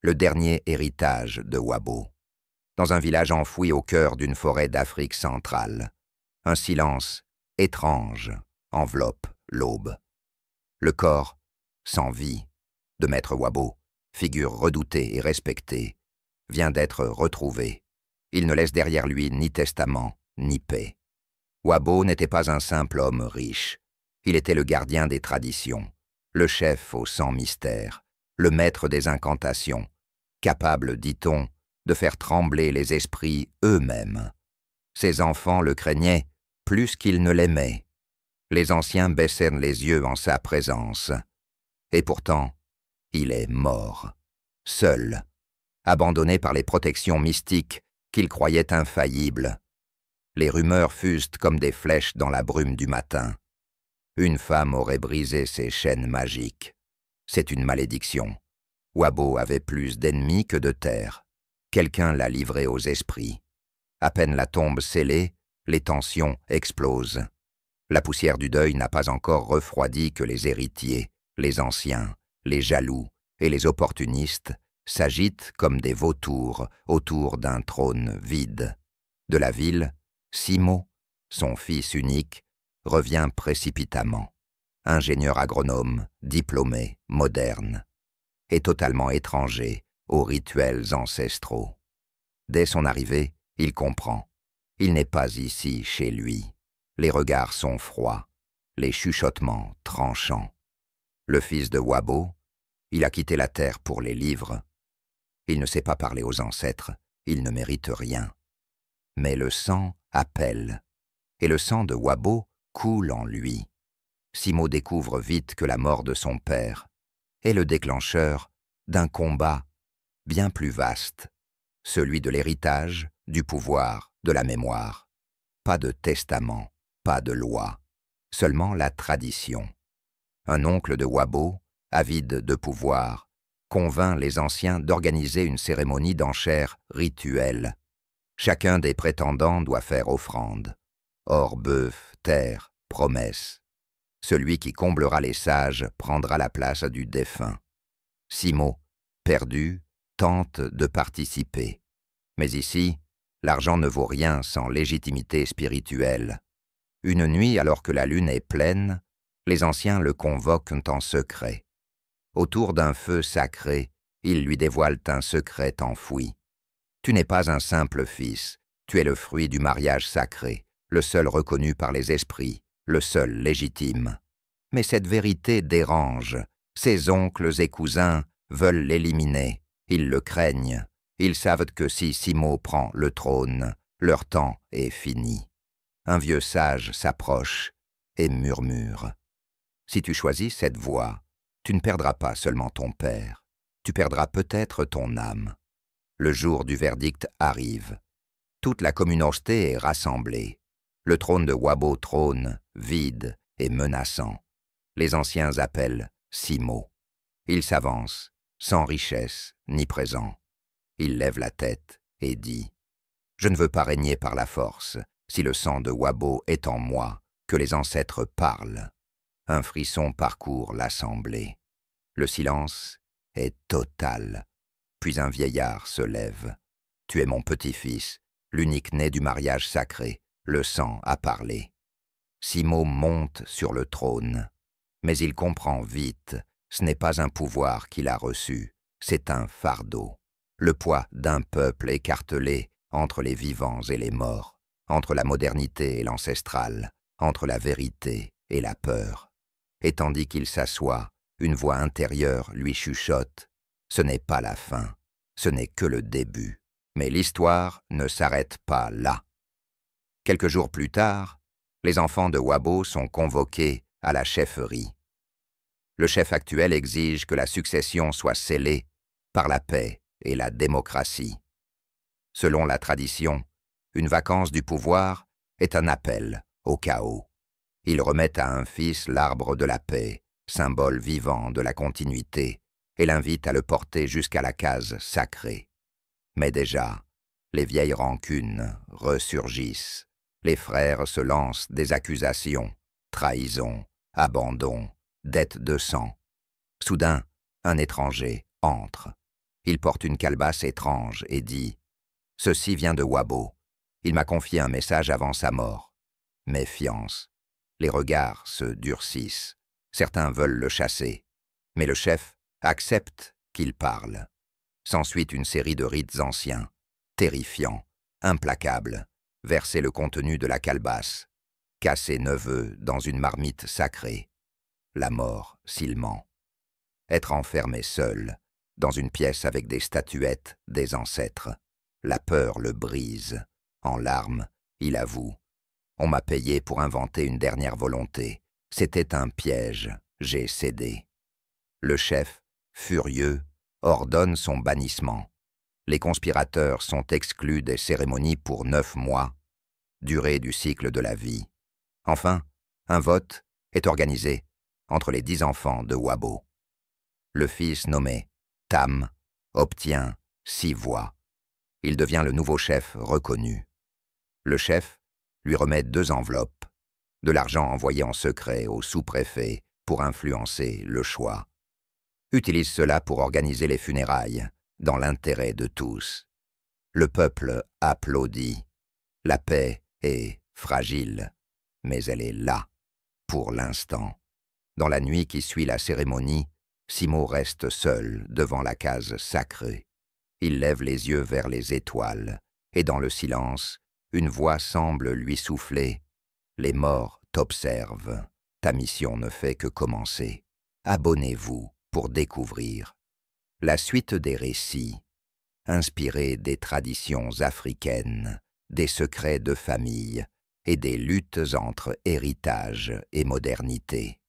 le dernier héritage de Wabo. Dans un village enfoui au cœur d'une forêt d'Afrique centrale, un silence étrange enveloppe l'aube. Le corps, sans vie, de maître Wabo, figure redoutée et respectée, vient d'être retrouvé. Il ne laisse derrière lui ni testament, ni paix. Wabo n'était pas un simple homme riche. Il était le gardien des traditions, le chef au sang mystère, le maître des incantations, capable, dit-on, de faire trembler les esprits eux-mêmes. Ses enfants le craignaient plus qu'ils ne l'aimaient. Les anciens baissaient les yeux en sa présence. Et pourtant, il est mort, seul, abandonné par les protections mystiques qu'il croyait infaillibles. Les rumeurs fusent comme des flèches dans la brume du matin. Une femme aurait brisé ses chaînes magiques. C'est une malédiction. Wabo avait plus d'ennemis que de terre. Quelqu'un l'a livré aux esprits. À peine la tombe scellée, les tensions explosent. La poussière du deuil n'a pas encore refroidi que les héritiers, les anciens, les jaloux et les opportunistes s'agitent comme des vautours autour d'un trône vide. De la ville, Simo, son fils unique, revient précipitamment. Ingénieur agronome, diplômé, moderne, et totalement étranger aux rituels ancestraux. Dès son arrivée, il comprend. Il n'est pas ici chez lui. Les regards sont froids, les chuchotements tranchants. Le fils de Wabo, il a quitté la terre pour les livres. Il ne sait pas parler aux ancêtres, il ne mérite rien. Mais le sang appelle, et le sang de Wabo coule en lui. Simo découvre vite que la mort de son père est le déclencheur d'un combat bien plus vaste, celui de l'héritage, du pouvoir, de la mémoire. Pas de testament, pas de loi, seulement la tradition. Un oncle de Wabo, avide de pouvoir, convainc les anciens d'organiser une cérémonie d'enchères rituelle. Chacun des prétendants doit faire offrande. Or, bœuf, terre, promesse. Celui qui comblera les sages prendra la place du défunt. Simo, perdu, tente de participer. Mais ici, l'argent ne vaut rien sans légitimité spirituelle. Une nuit, alors que la lune est pleine, les anciens le convoquent en secret. Autour d'un feu sacré, ils lui dévoilent un secret enfoui. Tu n'es pas un simple fils, tu es le fruit du mariage sacré, le seul reconnu par les esprits, le seul légitime. Mais cette vérité dérange. Ses oncles et cousins veulent l'éliminer. Ils le craignent. Ils savent que si Simo prend le trône, leur temps est fini. Un vieux sage s'approche et murmure. Si tu choisis cette voie, tu ne perdras pas seulement ton père, tu perdras peut-être ton âme. Le jour du verdict arrive. Toute la communauté est rassemblée. Le trône de Wabo trône, vide et menaçant. Les anciens appellent Simo. Il s'avance, sans richesse ni présent. Il lève la tête et dit « Je ne veux pas régner par la force. Si le sang de Wabo est en moi, que les ancêtres parlent. » Un frisson parcourt l'assemblée. Le silence est total. Puis un vieillard se lève. « Tu es mon petit-fils, l'unique né du mariage sacré. Le sang a parlé. » Simo monte sur le trône. Mais il comprend vite, ce n'est pas un pouvoir qu'il a reçu, c'est un fardeau. Le poids d'un peuple écartelé entre les vivants et les morts, entre la modernité et l'ancestral, entre la vérité et la peur. Et tandis qu'il s'assoit, une voix intérieure lui chuchote « Ce n'est pas la fin, ce n'est que le début. » Mais l'histoire ne s'arrête pas là. Quelques jours plus tard, les enfants de Wabo sont convoqués à la chefferie. Le chef actuel exige que la succession soit scellée par la paix et la démocratie. Selon la tradition, une vacance du pouvoir est un appel au chaos. Il remet à un fils l'arbre de la paix, symbole vivant de la continuité, et l'invite à le porter jusqu'à la case sacrée. Mais déjà, les vieilles rancunes ressurgissent. Les frères se lancent des accusations, trahison, abandon, dette de sang. Soudain, un étranger entre. Il porte une calebasse étrange et dit « Ceci vient de Wabo. Il m'a confié un message avant sa mort. » Méfiance. Les regards se durcissent. Certains veulent le chasser. Mais le chef accepte qu'il parle. S'ensuit une série de rites anciens, terrifiants, implacables. Verser le contenu de la calebasse. Casser 9 œufs dans une marmite sacrée. La mort s'il ment. Être enfermé seul, dans une pièce avec des statuettes des ancêtres. La peur le brise. En larmes, il avoue. On m'a payé pour inventer une dernière volonté. C'était un piège, j'ai cédé. Le chef, furieux, ordonne son bannissement. Les conspirateurs sont exclus des cérémonies pour 9 mois, durée du cycle de la vie. Enfin, un vote est organisé entre les 10 enfants de Wabo. Le fils nommé Tam obtient 6 voix. Il devient le nouveau chef reconnu. Le chef lui remet 2 enveloppes, de l'argent envoyé en secret au sous-préfet pour influencer le choix. Utilise cela pour organiser les funérailles, dans l'intérêt de tous. Le peuple applaudit. La paix est fragile, mais elle est là, pour l'instant. Dans la nuit qui suit la cérémonie, Simo reste seul devant la case sacrée. Il lève les yeux vers les étoiles, et dans le silence, une voix semble lui souffler. « Les morts t'observent. Ta mission ne fait que commencer. Abonnez-vous pour découvrir. » La suite des récits, inspirés des traditions africaines, des secrets de famille et des luttes entre héritage et modernité.